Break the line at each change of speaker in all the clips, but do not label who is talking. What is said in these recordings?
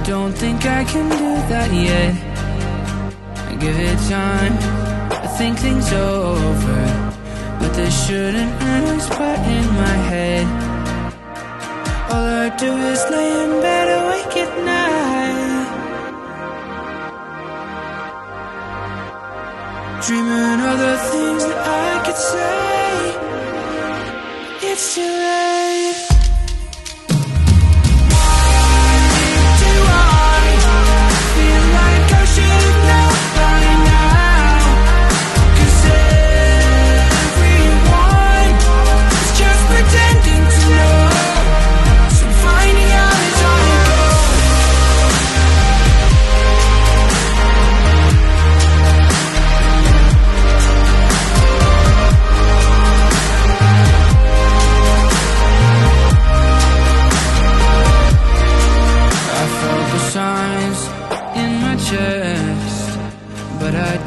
don't think I can do that yet. I give it time, I think things over, but there shouldn't be a spot in my head. All I do is lay in bed awake at night, dreaming of the things that I could say. It's too late.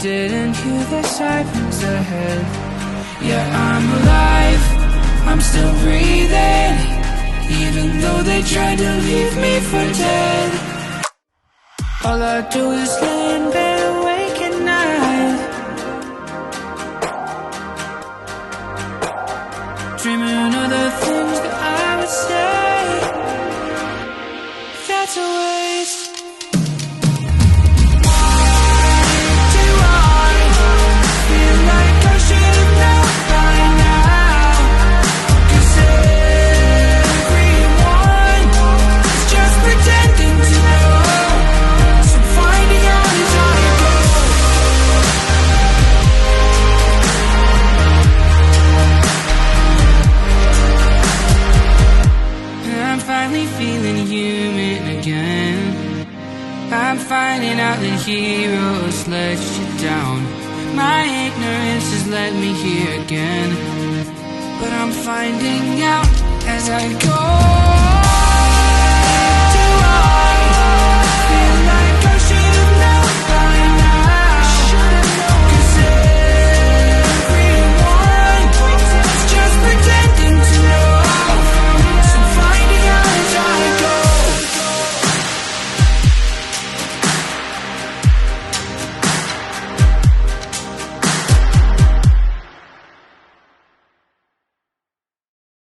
Didn't hear the sirens ahead. Yeah, I'm alive, I'm still breathing, even though they tried to leave me for dead. All I do is lay in bed awake at night, dreaming of the things that I would say. That's a waste. Feeling human again. I'm finding out that heroes let you down. My ignorance has led me here again, but I'm finding out as I go.